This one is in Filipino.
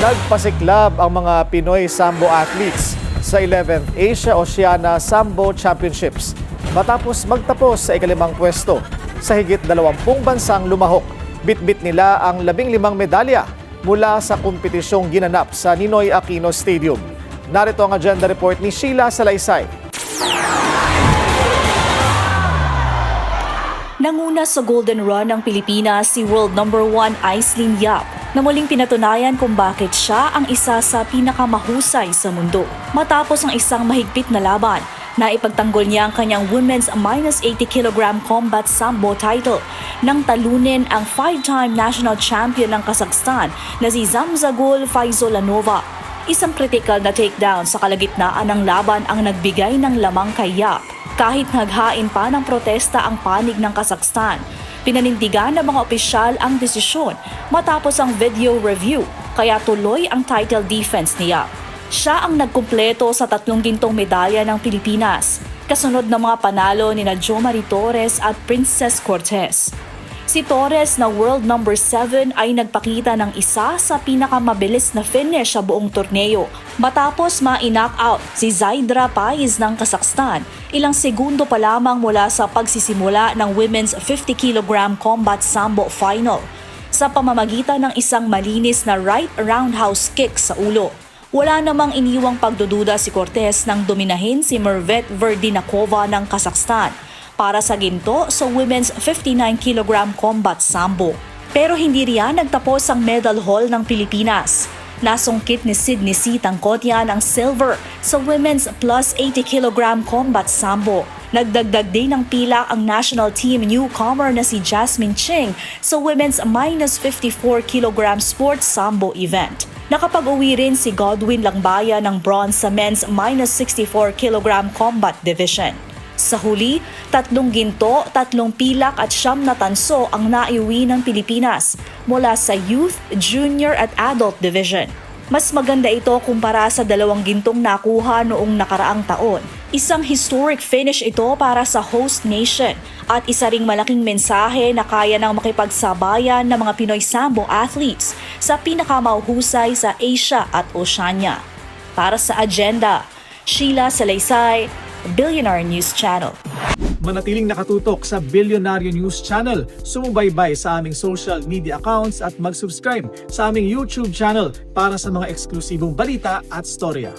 Nagpasiklab ang mga Pinoy Sambo athletes sa 11th Asia Oceania Sambo Championships matapos magtapos sa ikalimang pwesto sa higit 20 bansang lumahok. Bitbit nila ang 15 medalya mula sa kompetisyong ginanap sa Ninoy Aquino Stadium. Narito ang agenda report ni Sheila Salaysay. Nanguna sa Golden Run ng Pilipinas si World No. 1 Aislinn Yap na muling pinatunayan kung bakit siya ang isa sa pinakamahusay sa mundo. Matapos ang isang mahigpit na laban, naipagtanggol niya ang kanyang women's -80 kg combat sambo title nang talunin ang 5-time national champion ng Kazakhstan na si Zamzagul Faizolanova. Isang critical na takedown sa kalagitnaan ng laban ang nagbigay ng lamang kay Yap. Kahit naghain pa ng protesta ang panig ng Kazakhstan, pinanindigan ng mga opisyal ang desisyon matapos ang video review, kaya tuloy ang title defense niya. Siya ang nagkumpleto sa 3 gintong medalya ng Pilipinas, kasunod ng mga panalo ni Jo Marie Torres at Princess Cortez. Si Torres na World No. 7 ay nagpakita ng isa sa pinakamabilis na finish sa buong torneo matapos ma-knock-out si Zaidra Pais ng Kazakhstan ilang segundo pa lamang mula sa pagsisimula ng women's 50 kg combat sambo final sa pamamagitan ng isang malinis na right roundhouse kick sa ulo. Wala namang iniwang pagdududa si Cortez nang dominahin si Mervet Verdinakova ng Kazakhstan para sa ginto sa women's 59 kg combat sambo. Pero hindi riyan nagtapos ang medal haul ng Pilipinas. Nasungkit ni Sydney C. Tangkotyan ang silver sa women's +80 kg combat sambo. Nagdagdag din ng pila ang national team newcomer na si Jasmine Ching sa women's -54 kg sports sambo event. Nakapag-uwi rin si Godwin Langbaya ng bronze sa men's -64 kg combat division. Sa huli, 3 ginto, 3 pilak at 9 na tanso ang naiuwi ng Pilipinas mula sa youth, junior at adult division. Mas maganda ito kumpara sa 2 gintong nakuha noong nakaraang taon. Isang historic finish ito para sa host nation at isa ring malaking mensahe na kaya nang makipagsabayan ng mga Pinoy Sambo athletes sa pinakamahusay sa Asia at Oceania. Para sa agenda, Sheila Salaysay, Billionaire News Channel. Manatiling nakatutok sa Billionaire News Channel. Sumubaybay sa aming social media accounts at mag-subscribe sa aming YouTube channel para sa mga eksklusibong balita at storya.